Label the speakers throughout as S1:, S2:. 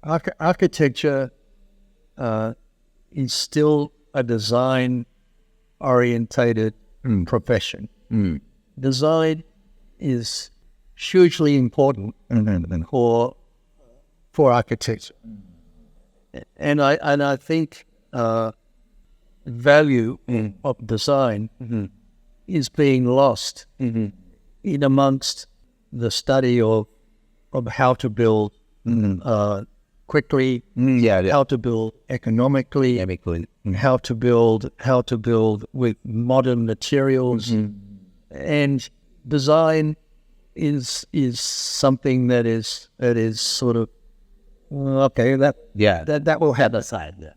S1: architecture is still a design-orientated profession. Design is hugely important for architecture, and I think value of design is being lost in amongst the study of how to build quickly, how to build economically, how to build with modern materials, and design is something that is sort of okay. That will have a side. Yeah.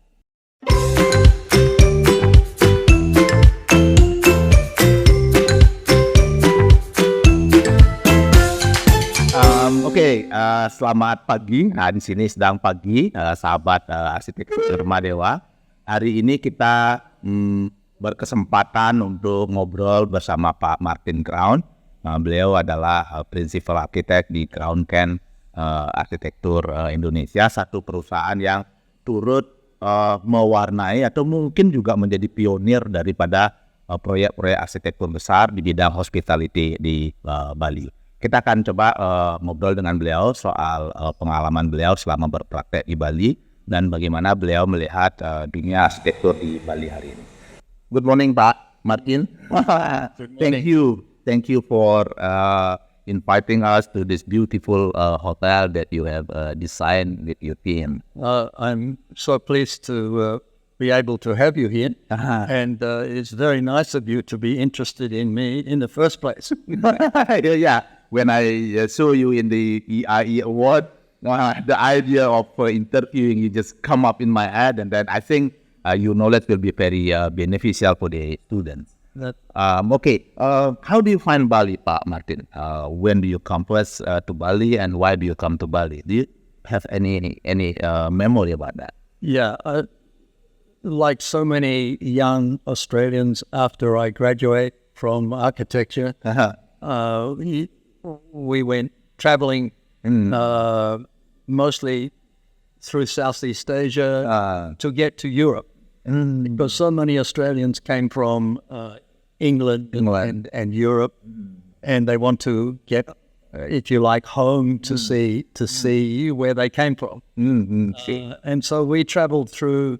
S2: Selamat pagi. Nah, di sini sedang pagi, sahabat arsitektur Warmadewa. Hari ini kita berkesempatan untuk ngobrol bersama Pak Martin Crown. Beliau adalah principal arsitek di Crown Kent Architects Indonesia, satu perusahaan yang turut mewarnai atau mungkin juga menjadi pionir daripada proyek-proyek arsitektur besar di bidang hospitality di Bali. Kita akan coba ngobrol dengan beliau soal pengalaman beliau selama berpraktek di Bali dan bagaimana beliau melihat dunia arsitektur di Bali hari ini. Good morning, Pak Martin. Thank you for inviting us to this beautiful hotel that you have designed with your team.
S1: I'm so pleased to be able to have you here, and it's very nice of you to be interested in me in the first place.
S2: Yeah. When I saw you in the EIE award, the idea of interviewing you just come up in my head, and then I think your knowledge will be very beneficial for the students. How do you find Bali, Pak Martin? When do you come first to Bali, and why do you come to Bali? Do you have any memory about that?
S1: Yeah, like so many young Australians, after I graduate from architecture, we went traveling mostly through Southeast Asia to get to Europe, because so many Australians came from England. And Europe, and they want to get, if you like, home to see where they came from. And so we traveled through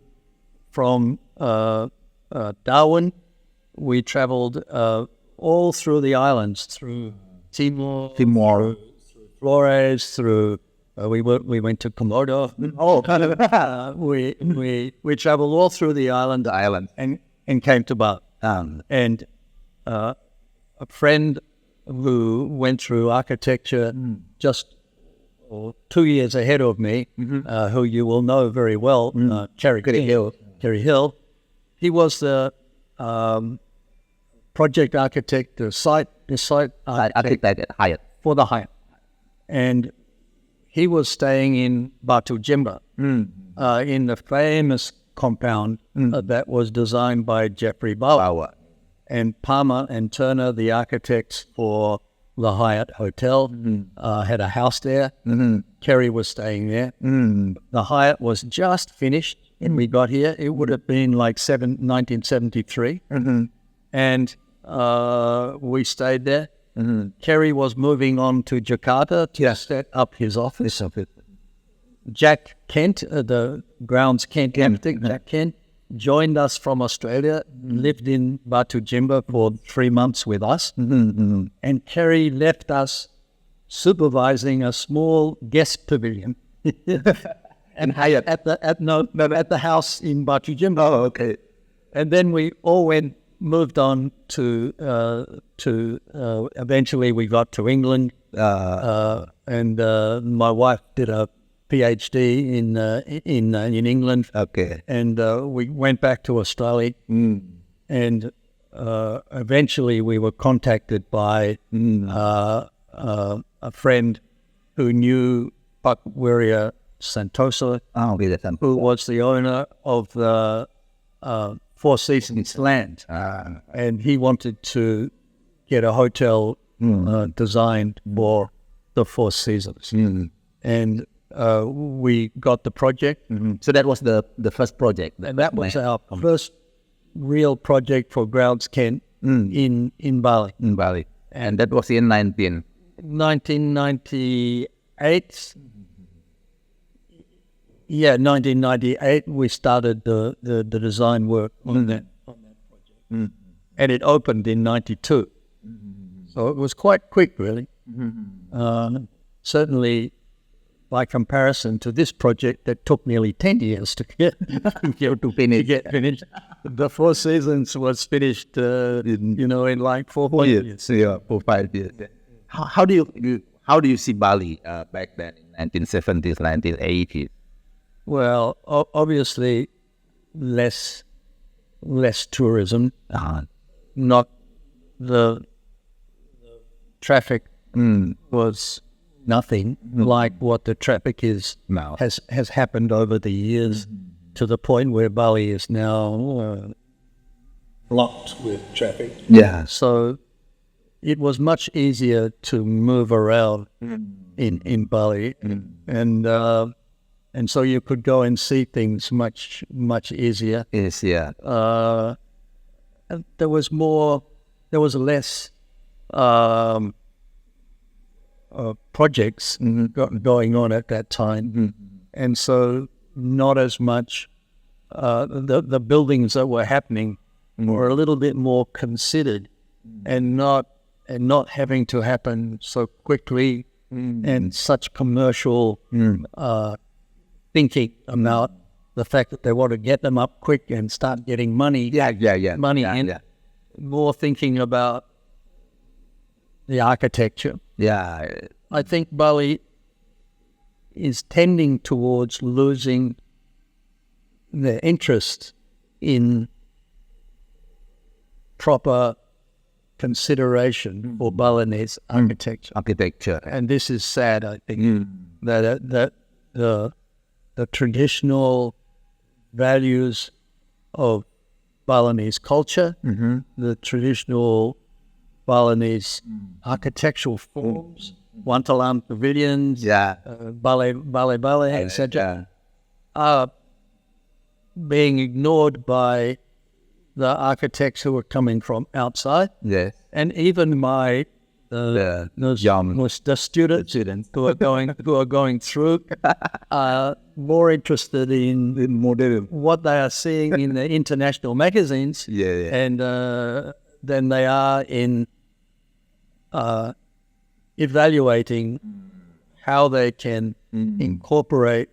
S1: from Darwin. We traveled all through the islands, through Timor, through Flores, through we went to Komodo. We traveled all through the island, and came to Bali. And a friend who went through architecture just 2 years ahead of me, who you will know very well, Kerry Hill. He was the project architect, the site architect for the Hyatt, and he was staying in Batu Jimbaran, in the famous compound that was designed by Jeffrey Bauer. And Palmer and Turner, the architects for the Hyatt Hotel, had a house there. Kerry was staying there. The Hyatt was just finished when we got here. It would have been like 1973. And we stayed there. Kerry was moving on to Jakarta to set up his office. Jack Kent, the grounds Kent architect, Jack Kent, joined us from Australia, lived in Batu Jimba for 3 months with us, and Kerry left us supervising a small guest pavilion and at the house in Batu Jimba. And then we all moved on to eventually we got to England, and my wife did a PhD in England. And we went back to Australia, and eventually we were contacted by a friend who knew Pak Wirya Santosa, who was the owner of the Four Seasons land, and he wanted to get a hotel designed for the Four Seasons. And we got the project.
S2: So that was the first project.
S1: And that was our first real project for Grounds Kent in Bali.
S2: In Bali. And that was in
S1: 1998. Yeah, 1998 we started the design work on that project. And it opened in 92. So it was quite quick, really. Certainly, by comparison to this project that took nearly 10 years to get finished. The Four Seasons was finished, in like 4 years.
S2: Yeah, 4-5 years. How do you see Bali back then in 1970s, 1980s?
S1: Well, obviously, less tourism. Not the traffic was nothing like what the traffic is
S2: now.
S1: Has happened over the years to the point where Bali is now blocked with traffic.
S2: Yeah.
S1: So it was much easier to move around in Bali, and so you could go and see things much easier.
S2: Yes, yeah.
S1: And there was less projects going on at that time, and so not as much. The buildings that were happening were a little bit more considered, and not having to happen so quickly, and such commercial thinking about the fact that they want to get them up quick and start getting money. Money in. Yeah. More thinking about the architecture.
S2: Yeah.
S1: I think Bali is tending towards losing the interest in proper consideration for Balinese architecture. And this is sad, I think, that the traditional values of Balinese culture, the traditional Balinese architectural forms, Wantalam pavilions, Bale, etc., are being ignored by the architects who are coming from outside.
S2: Yes.
S1: And even the students who are going through are more interested in what they are seeing in the international magazines, and than they are in evaluating how they can incorporate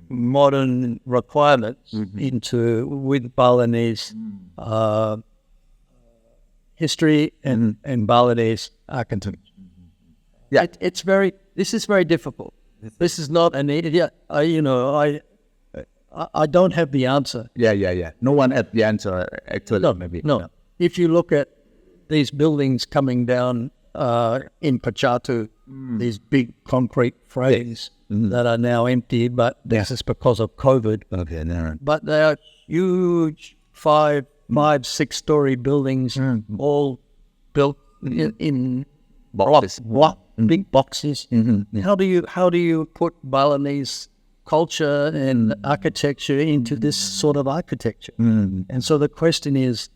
S1: modern requirements with Balinese history and Balinese architecture. Yeah, this is very difficult. This is not an idiot. I don't have the answer.
S2: Yeah. No one had the answer, actually.
S1: No. If you look at these buildings coming down in Pachatu, these big concrete frames that are now empty, but this is because of COVID.
S2: Okay, no.
S1: But they are huge 5-6-story buildings, all built in
S2: boxes.
S1: Big boxes. How do you put Balinese culture and architecture into this sort of architecture? And so the question is,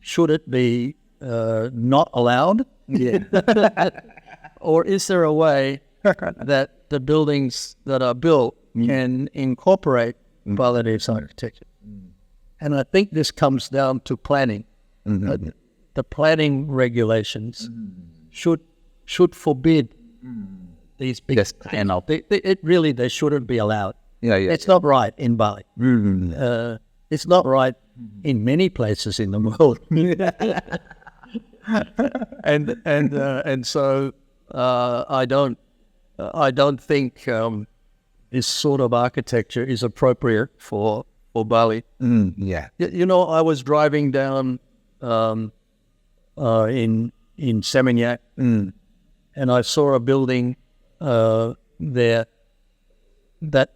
S1: should it be not allowed? Or is there a way that the buildings that are built can incorporate Balinese architecture? And I think this comes down to planning. The planning regulations should forbid these big.
S2: Yes,
S1: they shouldn't be allowed. It's not right in Bali. It's not right in many places in the world. and so I don't think this sort of architecture is appropriate for Bali. I was driving down in Seminyak, and I saw a building there that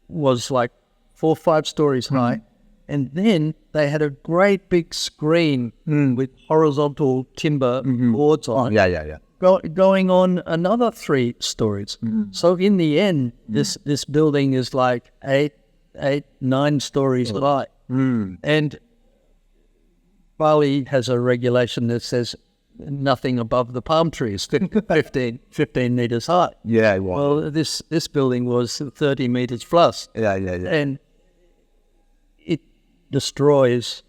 S1: was like 4 or 5 stories high, and then they had a great big screen with horizontal timber boards on it. going on another 3 stories. So in the end, this building is like 9 stories high. And Bali has a regulation that says nothing above the palm trees, 15 meters high.
S2: Yeah, it was.
S1: Well, this building was 30 meters plus.
S2: Yeah.
S1: And it destroys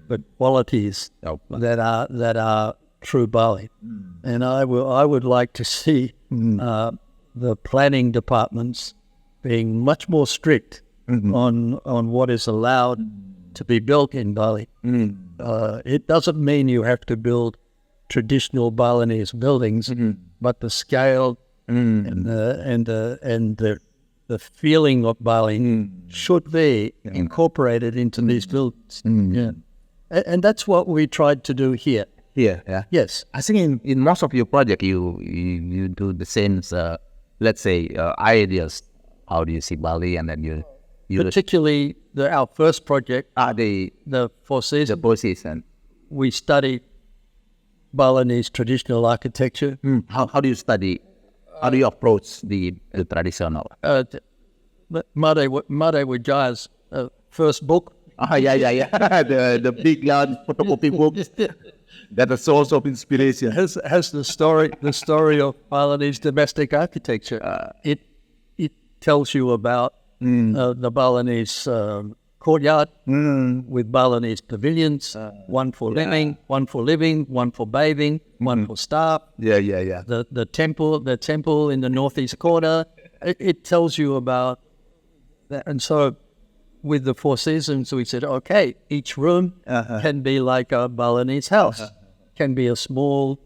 S1: the qualities that are true Bali. And I would like to see the planning departments being much more strict on what is allowed to be built in Bali. It doesn't mean you have to build traditional Balinese buildings, but the scale and the feeling of Bali should be incorporated into these buildings. Yeah. And that's what we tried to do here.
S2: Yeah.
S1: Yes.
S2: I think in most of your project, you do the same, let's say, ideas. How do you see Bali? And then you
S1: particularly our first project,
S2: the
S1: Four Seasons.
S2: The Four Seasons.
S1: We studied Balinese traditional architecture.
S2: How do you study? How do you approach the traditional?
S1: Warmadewa Jaya's first book.
S2: Yeah. the big large photocopy books. That a source of inspiration.
S1: Has the story of Balinese domestic architecture. It tells you about the Balinese courtyard with Balinese pavilions, one for living, one for bathing, one for staff.
S2: Yeah.
S1: The temple in the northeast corner. It tells you about that. And so with the Four Seasons, we said, okay, each room can be like a Balinese house, can be a small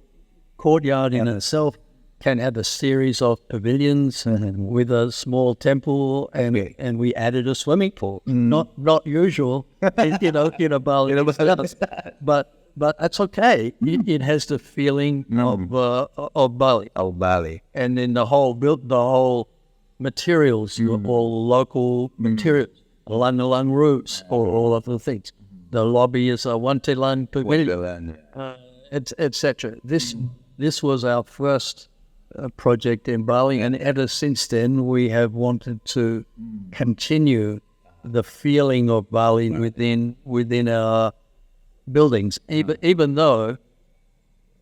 S1: courtyard in itself, can have a series of pavilions with a small temple, and we added a swimming pool. Not usual, in a Balinese house, but that's okay. It has the feeling of Bali.
S2: Of Bali.
S1: And then the whole materials, all local materials. Lang roofs, or all of the things. The lobby is a Wantilan pavilion, etc. This was our first project in Bali, and ever since then we have wanted to continue the feeling of Bali within our buildings, even though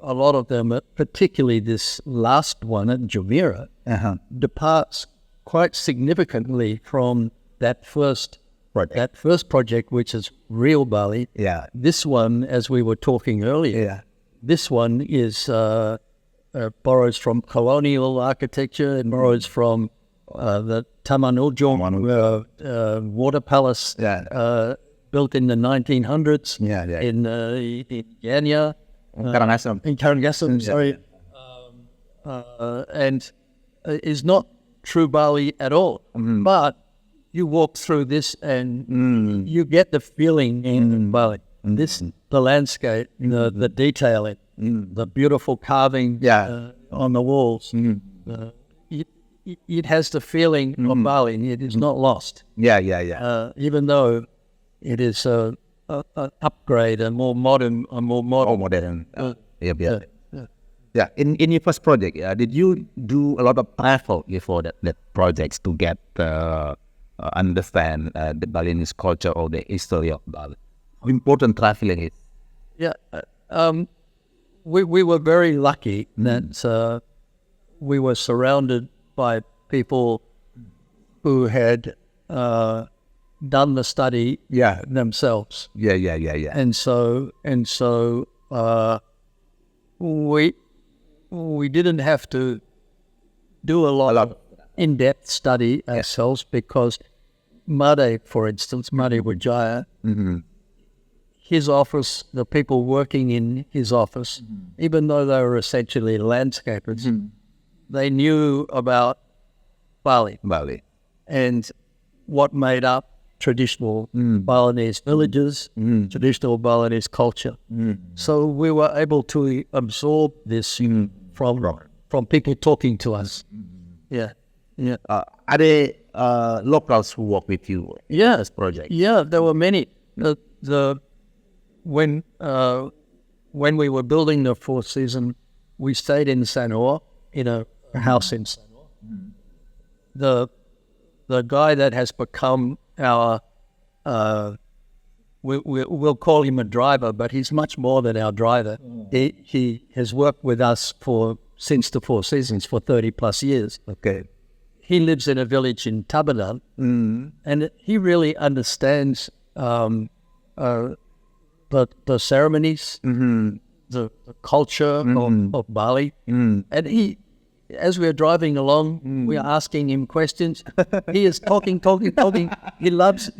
S1: a lot of them, particularly this last one at Jumeirah, departs quite significantly from that first project, which is real Bali.
S2: Yeah.
S1: This one, as we were talking earlier, this one is borrows from colonial architecture. It borrows from the Taman Ujung water palace, built in the 1900s. In Yanya, in Karangasem, sorry, and is not true Bali at all, but you walk through this and you get the feeling in Bali. The landscape, the detailing, the beautiful carving on the walls. It has the feeling of Bali. It is not lost. Even though it is an upgrade, a more modern.
S2: Yeah. In your first project, did you do a lot of travel before that projects to get understand the Balinese culture or the history of Bali? How important traveling is?
S1: Yeah, we were very lucky that we were surrounded by people who had done the study themselves.
S2: Yeah.
S1: And so we didn't have to do a lot of in-depth study ourselves, because for instance, Warmadewa Jaya, his office, the people working in his office, even though they were essentially landscapers, they knew about Bali and what made up traditional Balinese villages, traditional Balinese culture. So we were able to absorb this from people talking to us. Yeah.
S2: Are there locals who work with you in this project?
S1: Yeah, there were many. When we were building the Four Seasons, we stayed in Sanur, in a house in Sanur. The guy that has become our, we'll call him a driver, but he's much more than our driver. He has worked with us since the Four Seasons for 30 plus years.
S2: Okay.
S1: He lives in a village in Tabanan, and he really understands the ceremonies, the culture of Bali. And he, as we're driving along, we are asking him questions. He is talking. He loves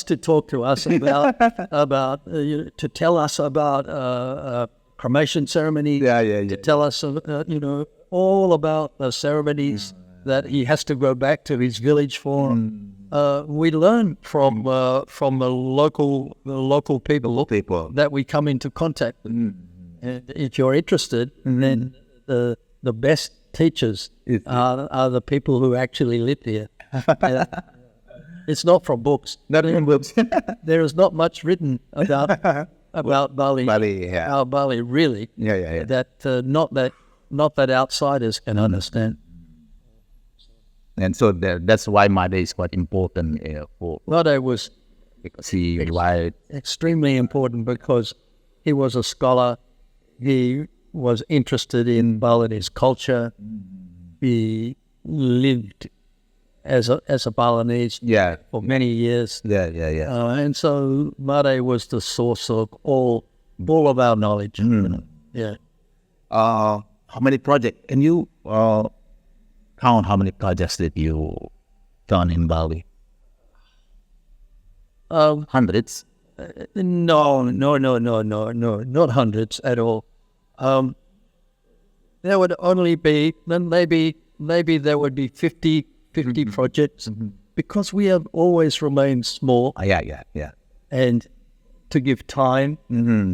S1: to talk to us about to tell us about cremation ceremony. To tell us, all about the ceremonies that he has to go back to his village for. We learn from the local people that we come into contact with. And if you're interested, then the best teachers are the people who actually live here. It's not from books.
S2: Not from books.
S1: There is not much written about Bali. Our Bali, really. That not that outsiders can understand.
S2: And so that's why Made is quite important for.
S1: Made was
S2: extremely
S1: important because he was a scholar. He was interested in Balinese culture. He lived as a Balinese for many years. And so Made was the source of all of our knowledge.
S2: How many projects? Can you count how many projects that you done in Bali? Hundreds?
S1: No, not hundreds at all. There would only be, maybe there would be 50 projects, because we have always remained small. And to give time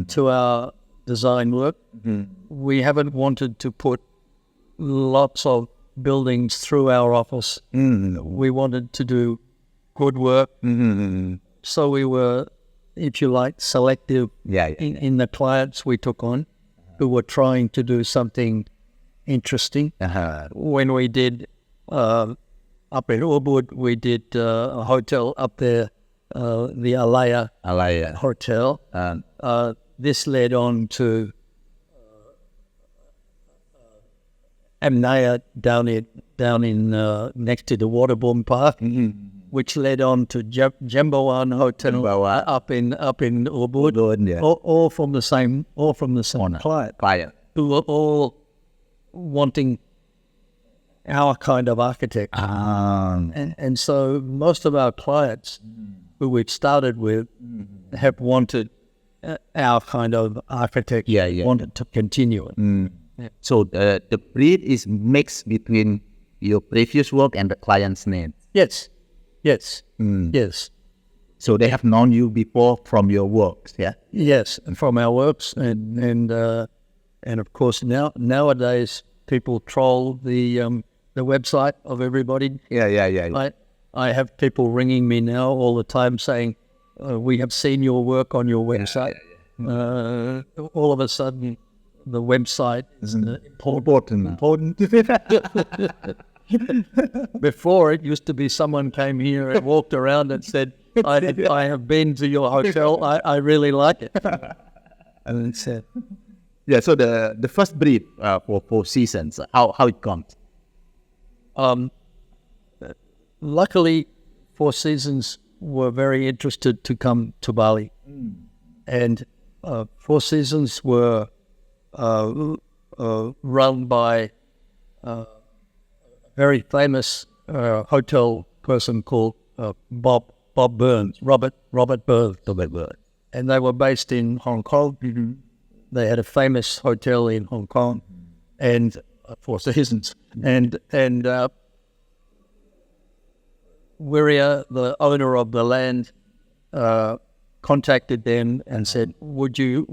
S1: to our design work, we haven't wanted to put lots of buildings through our office. We wanted to do good work. So we were, if you like, selective in the clients we took on, who were trying to do something interesting. When we did up in Ubud, we did a hotel up there, the Alaya Hotel. This led on to Amnaya down in next to the Waterboom Park, which led on to Jimbaran Hotel up in Ubud, all from the same client, who were all wanting our kind of architect. And so most of our clients who we've started with have wanted our kind of architect, wanted to continue it.
S2: So the breed is mixed between your previous work and the client's name.
S1: Yes.
S2: So they have known you before from your works,
S1: Yes, from our works, and of course nowadays people troll the website of everybody. I have people ringing me now all the time saying, "We have seen your work on your website." All of a sudden, the website is important. Before, it used to be someone came here and walked around and said, I have been to your hotel, I really like it. And said,
S2: so the first brief for Four Seasons, how it comes?
S1: Luckily, Four Seasons were very interested to come to Bali. And Four Seasons were run by a very famous hotel person called Bob Burns, Robert Burns. And they were based in Hong Kong. They had a famous hotel in Hong Kong, and Four Seasons. And Wiria, the owner of the land, contacted them and said, "Would you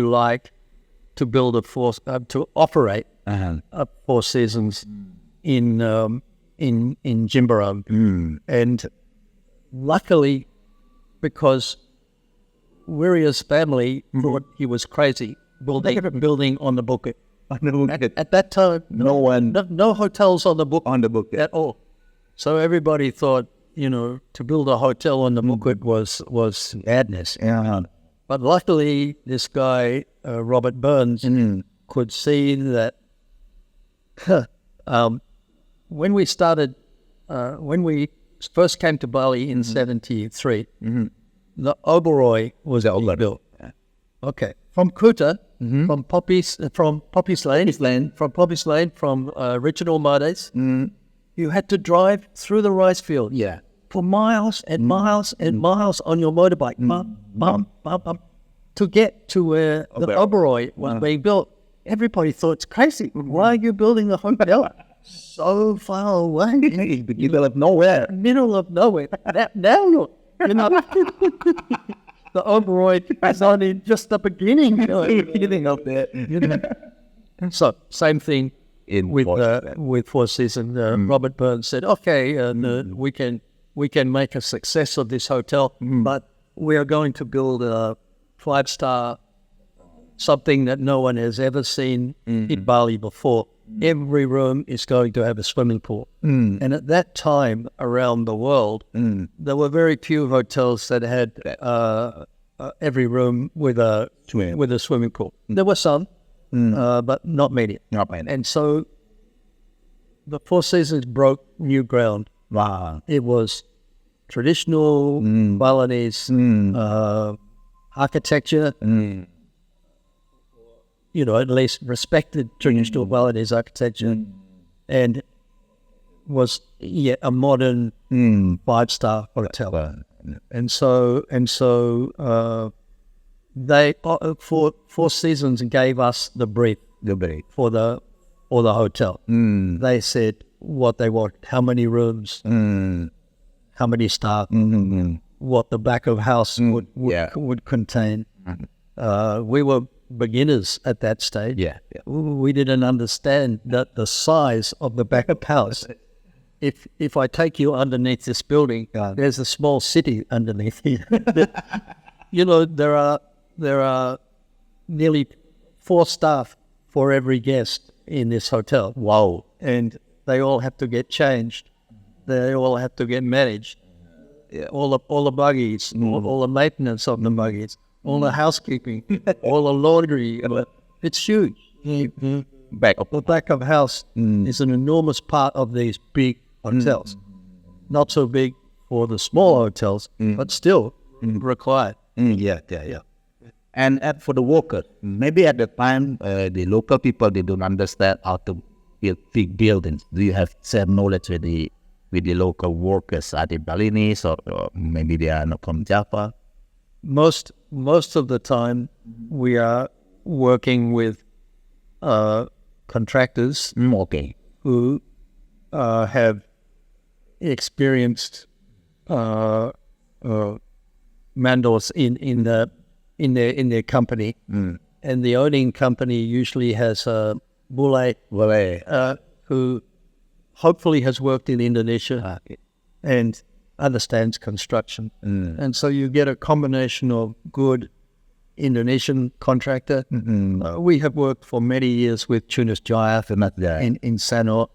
S1: like to build to operate a Four Seasons in Jimbaran?" And luckily, because Wiria's family thought he was crazy building on the Bukit, At that time, no hotels on the book at all. So everybody thought, to build a hotel on the Bukit was madness.
S2: Yeah.
S1: But luckily, this guy, Robert Burns, could see that when we first came to Bali in 73, the Oberoi was being built. Okay. From Kuta, from Poppies Lane, from Regional Mades, you had to drive through the rice field.
S2: Yeah.
S1: For miles and miles and miles on your motorbike, to get to where the Oberoi was being built. Everybody thought it's crazy. Why are you building a hotel so far away?
S2: In the middle of nowhere.
S1: Now look, the Oberoi is only just the beginning.
S2: Beginning of that.
S1: So same thing with Four Seasons. Robert Burns said, "Okay, we can make a success of this hotel, but we are going to build a 5-star, something that no one has ever seen in Bali before. Every room is going to have a swimming pool." And at that time, around the world, there were very few hotels that had every room with a swimming pool. There were some, but not many. And so the Four Seasons broke new ground.
S2: Wow.
S1: It was traditional Balinese architecture, at least respected traditional Balinese architecture, and was a modern 5-star hotel. And so they Four Seasons gave us the brief for the hotel. They said what they want, how many rooms, how many staff, what the back of house would contain. We were beginners at that stage. We didn't understand that the size of the back of house. If I take you underneath this building, there's a small city underneath here. There are nearly 4 staff for every guest in this hotel.
S2: Wow.
S1: And they all have to get changed. They all have to get managed. All the buggies, all the maintenance of the buggies, all the housekeeping, all the laundry. It's huge. The back of house is an enormous part of these big hotels. Not so big for the small hotels, but still required.
S2: And for the workers, maybe at the time, the local people, they don't understand how to build big buildings. Do you have some knowledge with the local workers? Are they Balinese or maybe they are not from Java?
S1: Most of the time, we are working with contractors who have experienced mandors in their company, and the owning company usually has a bule who hopefully has worked in Indonesia and understands construction. And so you get a combination of good Indonesian contractor. We have worked for many years with Tunis Jaya in Sanur.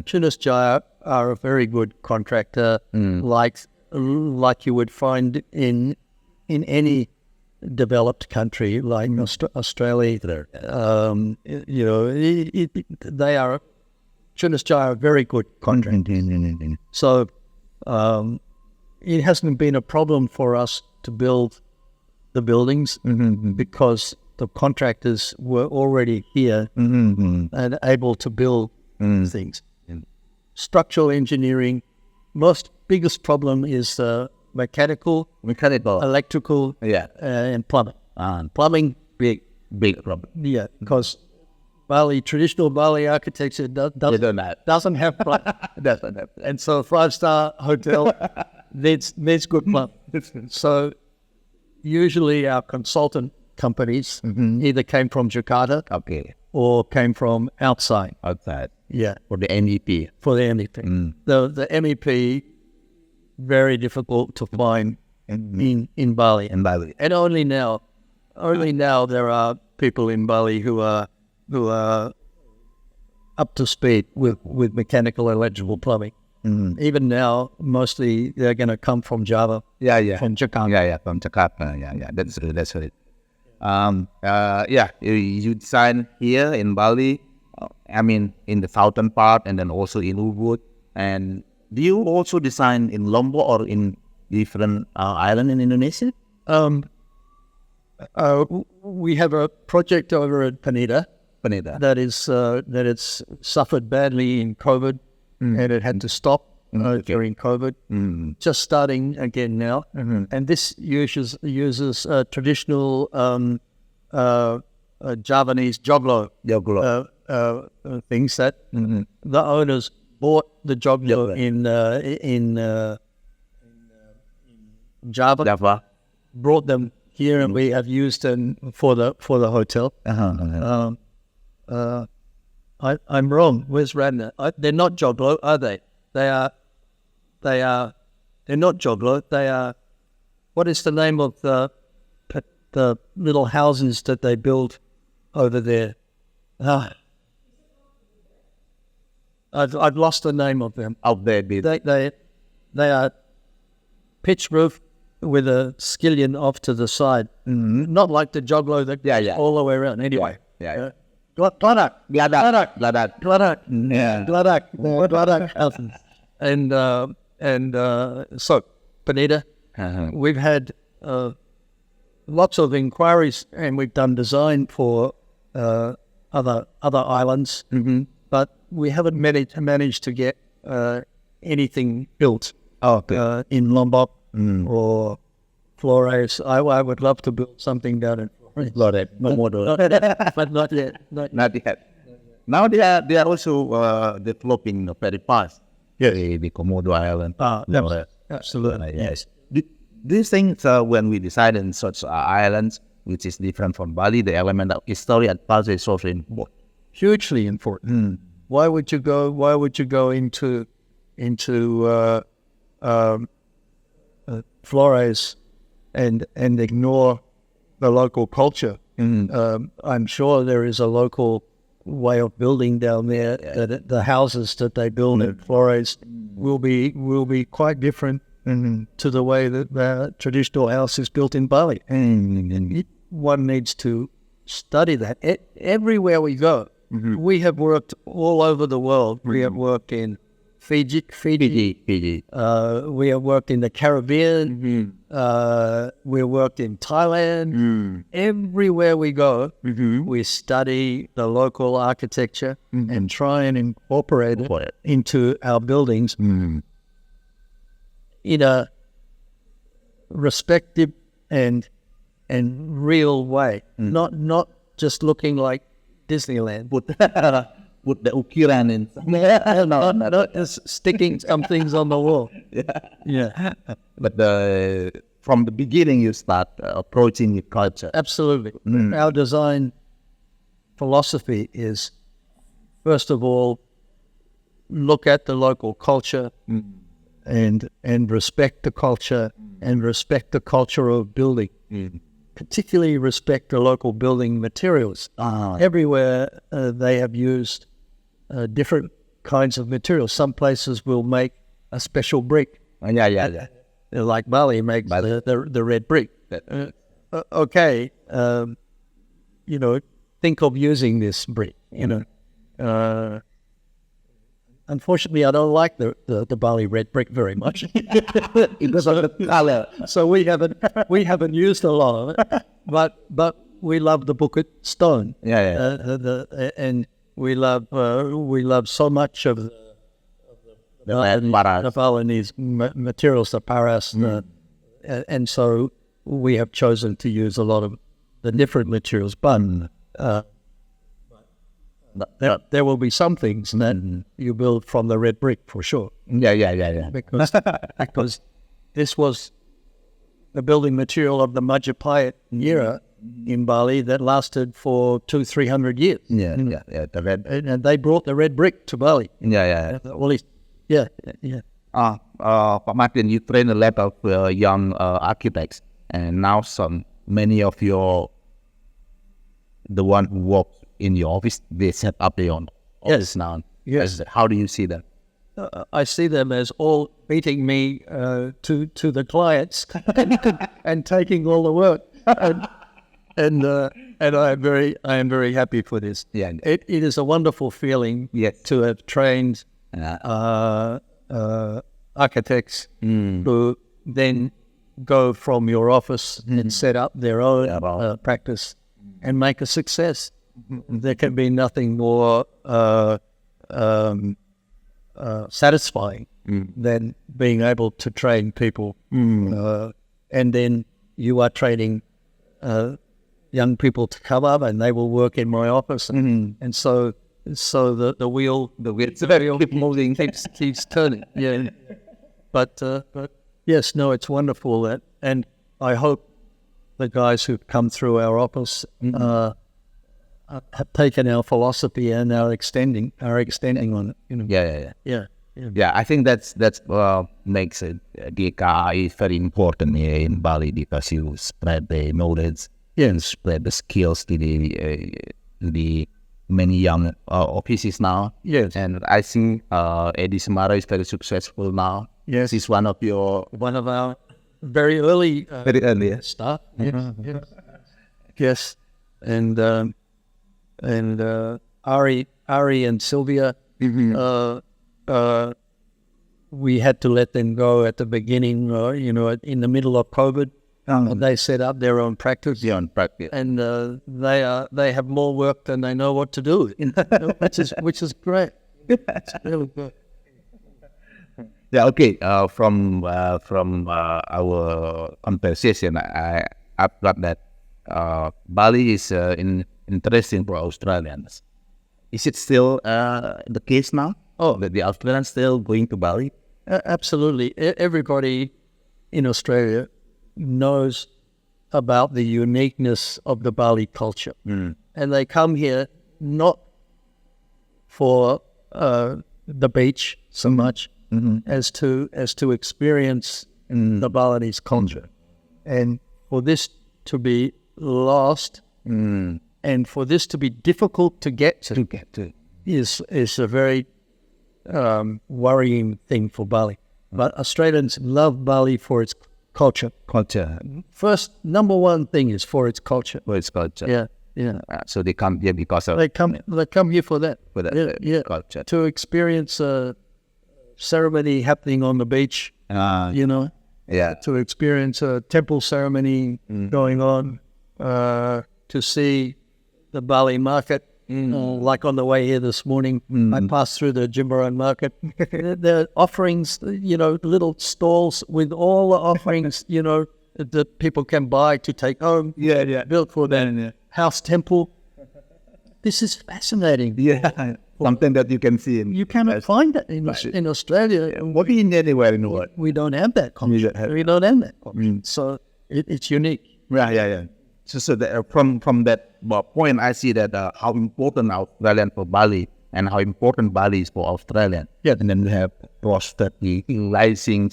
S1: Tunis Jaya are a very good contractor, like you would find in any developed country like Australia. They are Tunis Jaya are very good contractors. So it hasn't been a problem for us to build the buildings because the contractors were already here and able to build things. Structural engineering, biggest problem is mechanical, electrical, and plumbing. Plumbing, big problem. Yeah, because traditional Bali architecture doesn't have plumbing. And so a 5-star hotel needs good plumbing. So usually our consultant companies either came from Jakarta or came from outside. Yeah.
S2: For the MEP.
S1: The MEP, very difficult to find in Bali. And only now there are people in Bali who are up to speed with mechanical and electrical plumbing. Even now, mostly they're going to come from Java. From Jakarta.
S2: From Jakarta. That's right. You design here in Bali. In the southern part, and then also in Ubud. And do you also design in Lombok or in different island in Indonesia?
S1: We have a project over at Penida that it's suffered badly in COVID, and it had to stop during COVID. Just starting again now, and this uses traditional Javanese joglo things that the owners bought the joglo in Java, brought them here, and we have used them for the hotel. I'm wrong. Where's Radna? They're not joglo, are they? They're not joglo. They are. What is the name of the little houses that they build over there? I've lost the name of them. They are pitch roof with a skillion off to the side. Not like the joglo that goes all the way around. Anyway. Gladak. And so Penida, we've had lots of inquiries, and we've done design for other islands, but we haven't managed to get anything built in Lombok or Flores. I would love to build something down in Flores, but not yet.
S2: Now they are also developing very fast. The Komodo Island.
S1: Absolutely.
S2: Yes. Do you think when we decide in such islands, which is different from Bali, the element of history and culture is also important?
S1: Hugely important. Why would you go into Flores and ignore the local culture? I'm sure there is a local way of building down there. That the houses that they build at Flores will be quite different to the way that the traditional house is built in Bali. And one needs to study that. Everywhere we go, we have worked all over the world. We have worked in Fiji. We have worked in the Caribbean. We worked in Thailand. Everywhere we go, we study the local architecture and try and incorporate it into our buildings in a respective and real way, not just looking like Disneyland.
S2: Put the ukiran in.
S1: Not just sticking some things on the wall.
S2: But from the beginning, you start approaching the culture.
S1: Absolutely. Our design philosophy is, first of all, look at the local culture and respect the culture and respect the culture of building. Particularly respect the local building materials. Everywhere they have used different kinds of materials. Some places will make a special brick. Like Bali makes the red brick. Think of using this brick. Unfortunately, I don't like the Bali red brick very much.
S2: Because of the color.
S1: So we haven't used a lot of it, but we love the Bukit stone. And we love so much of the Balinese materials, the paras, and so we have chosen to use a lot of the different materials. But there will be some things that you build from the red brick for sure. Because this was the building material of the Majapahit era in Bali that lasted for 200-300 years.
S2: The red,
S1: and they brought the red brick to Bali.
S2: Pak Martin, you train a lot of young architects, and now many of the one who work in your office, they set up their own
S1: Yes.
S2: Now.
S1: Yes.
S2: How do you see that?
S1: I see them as all beating me to the clients and taking all the work, and I am very happy for this.
S2: Yeah.
S1: It is a wonderful feeling to have trained architects who then go from your office and set up their own practice and make a success. There can be nothing more satisfying than being able to train people, and then you are training young people to come up, and they will work in my office, and so the wheel keeps moving, keeps turning. Yeah, but yes, no, it's wonderful and I hope the guys who've come through our office have taken our philosophy and are extending on it. You know?
S2: Yeah. I think that's makes it GKAI very important here in Bali, because you spread the knowledge and spread the skills to the many young offices now.
S1: Yes,
S2: and I think Jimbaran is very successful now.
S1: Yes,
S2: he's one of
S1: our very early staff. Yes, and Ari and Sylvia, we had to let them go at the beginning, in the middle of COVID. They set up their own practice. And they have more work than they know what to do, which is great. It's really good.
S2: Yeah, okay. From our conversation, I've got that Bali is interesting for Australians. Is it still the case now? That the Australians still going to Bali?
S1: Absolutely. Everybody in Australia knows about the uniqueness of the Bali culture, and they come here not for the beach so much as to experience the Balinese culture, and for this to be lost and for this to be difficult to get to is a very worrying thing for Bali. But Australians love Bali for its culture. First, number one thing is for its culture. Yeah.
S2: So they come here because of
S1: they come here for that.
S2: Culture.
S1: To experience a ceremony happening on the beach. To experience a temple ceremony going on. To see the Bali market. Like on the way here this morning, I passed through the Jimbaran market. There are offerings, little stalls with all the offerings, that people can buy to take home. Built for their house temple. This is fascinating.
S2: Something that you can see.
S1: You cannot find that in Australia.
S2: Anywhere in the world.
S1: We don't have that culture. We don't have that culture. So it's unique.
S2: Yeah. So from that point, I see that how important Australian for Bali and how important Bali is for Australian.
S1: Yes.
S2: And then we have proselytizing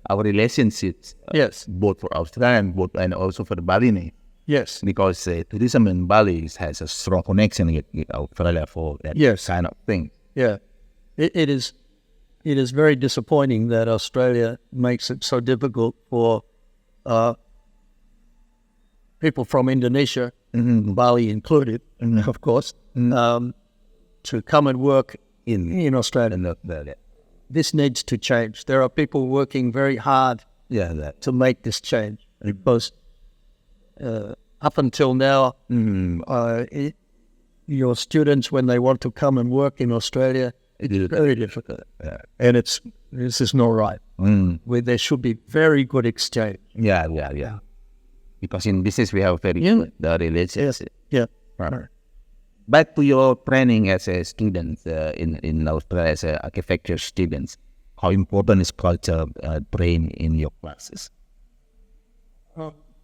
S2: our relationships.
S1: Yes.
S2: Both for Australian and also for the Balinese.
S1: Yes.
S2: Because tourism in Bali has a strong connection with Australia for that kind of thing.
S1: Yeah. It is very disappointing that Australia makes it so difficult for people from Indonesia, Bali included, of course, to come and work in Australia. This needs to change. There are people working very hard to make this change. Because up until now, your students, when they want to come and work in Australia, it's very difficult. And this is not right. Where there should be very good exchange.
S2: Yeah. Because in business we have very good relationship.
S1: Yeah.
S2: Right. Back to your training as a student in Australia as an architecture students, how important is culture trained in your classes?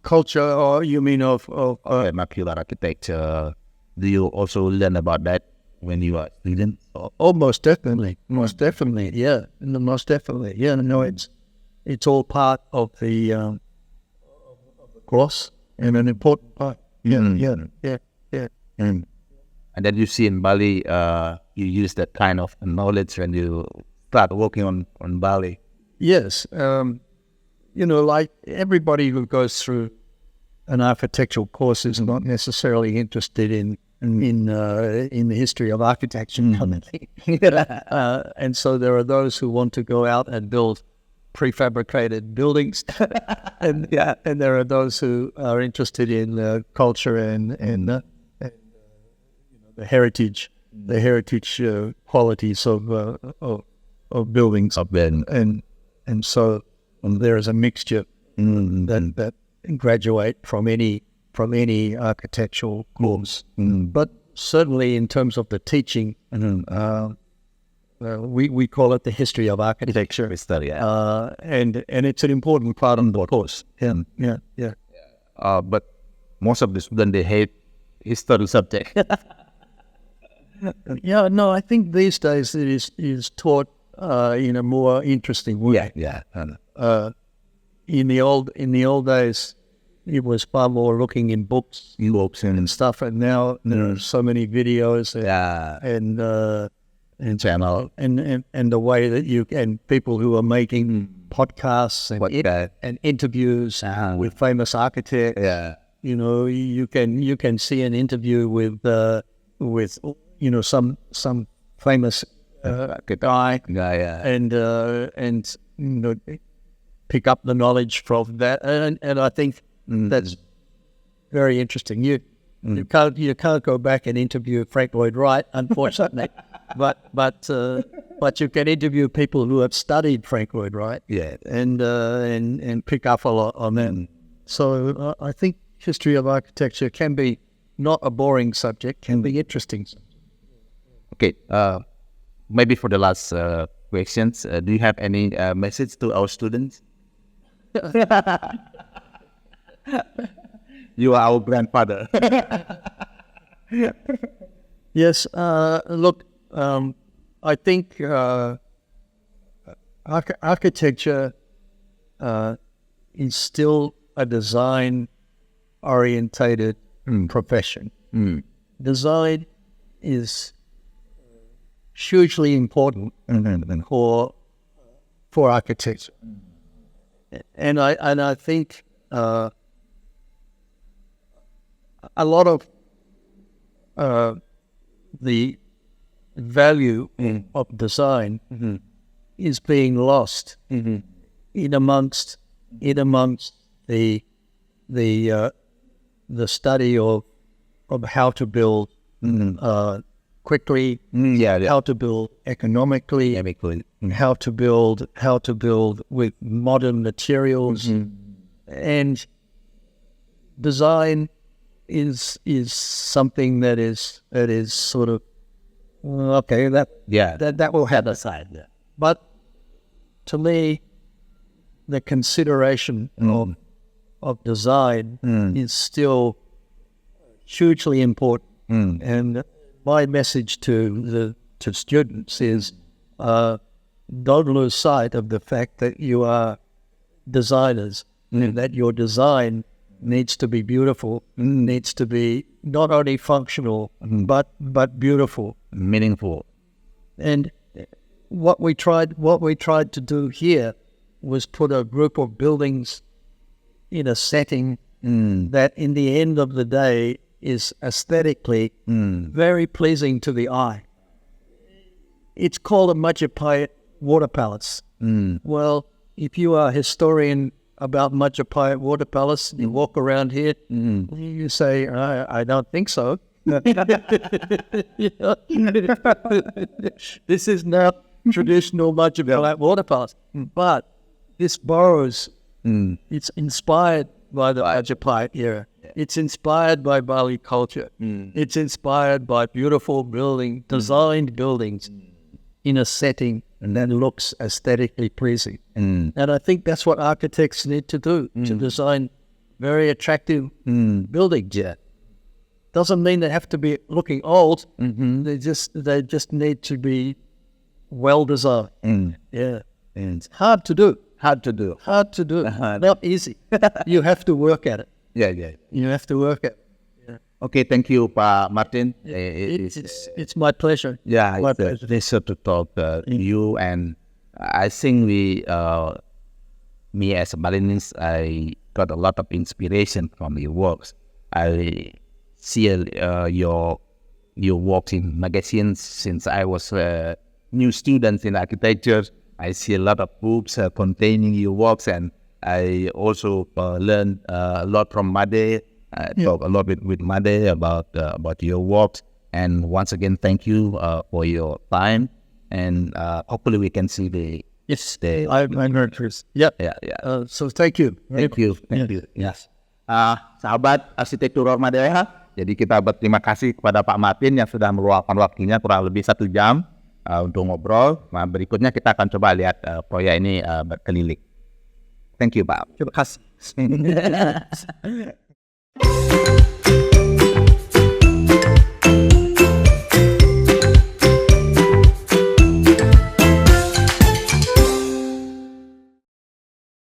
S1: Culture, or you mean of
S2: macular architecture? Do you also learn about that when you are a student?
S1: Oh, most definitely. Yeah, most definitely. Yeah, no, it's all part of the course and an important part. Yeah.
S2: And then you see in Bali, you use that kind of knowledge when you start working on Bali.
S1: Yes. Like everybody who goes through an architectural course is not necessarily interested in the history of architecture. And so there are those who want to go out and build prefabricated buildings, and there are those who are interested in culture and the heritage qualities of buildings, and so there is a mixture that graduate from any architectural course. But certainly in terms of the teaching, we call it the history of architecture. And it's an important part of the course.
S2: But most of the students, they hate history subject.
S1: I think these days it is taught in a more interesting way. In the old days, it was far more looking in books and stuff, and now there are so many videos and
S2: channel
S1: and the way that you and people who are making podcasts and interviews with famous architects. You can see an interview with some famous guy, and pick up the knowledge from that, and I think that's very interesting. You can't go back and interview Frank Lloyd Wright, unfortunately, but you can interview people who have studied Frank Lloyd Wright, and pick up a lot on them. So I think history of architecture can be not a boring subject, can be interesting.
S2: Okay, maybe for the last questions, do you have any message to our students? You are our grandfather.
S1: Yes, look, I think architecture is still a design-orientated profession. Design is hugely important for architecture, and I think a lot of the value of design is being lost in amongst the study of how to build quickly, how to build economically, how to build with modern materials, and design is something that is sort of that will have a side. But to me, the consideration of design is still hugely important. And my message to students is don't lose sight of the fact that you are designers, and that your design needs to be beautiful, needs to be not only functional but beautiful,
S2: meaningful.
S1: And what we tried to do here was put a group of buildings in a setting that, in the end of the day, is aesthetically very pleasing to the eye. It's called a Majapahit water palace. Well, if you are a historian about Majapahit water palace, you walk around here, you say, I don't think so. This is not traditional Majapahit water palace. But this borrows, it's inspired by the Majapahit era. It's inspired by Bali culture. It's inspired by beautiful designed buildings in a setting that looks aesthetically pleasing. And I think that's what architects need to do, to design very attractive buildings. Doesn't mean they have to be looking old. They just need to be well designed. And it's hard to do. Not easy. You have to work at it. You have to work at it.
S2: Okay, thank you, Pak Martin.
S1: It's my pleasure.
S2: Yeah,
S1: My
S2: it's a pleasure to talk to you, and I think me as a Balinese, I got a lot of inspiration from your works. I see your works in magazines since I was a new student in architecture. I see a lot of books containing your works, and I also learned a lot from Made. Talk a lot with Made about your works. And once again, thank you for your time. And hopefully we can see the.
S1: Yes, I'm very curious. Yeah. So thank you.
S2: Thank you. Yes. Sahabat arsitektur Warmadewa, jadi kita berterima kasih kepada Pak Martin yang sudah meluangkan waktunya kurang lebih 1 jam untuk ngobrol. Nah, berikutnya kita akan coba lihat proyek ini berkeliling. Thank you, Pak.
S1: Terima kasih.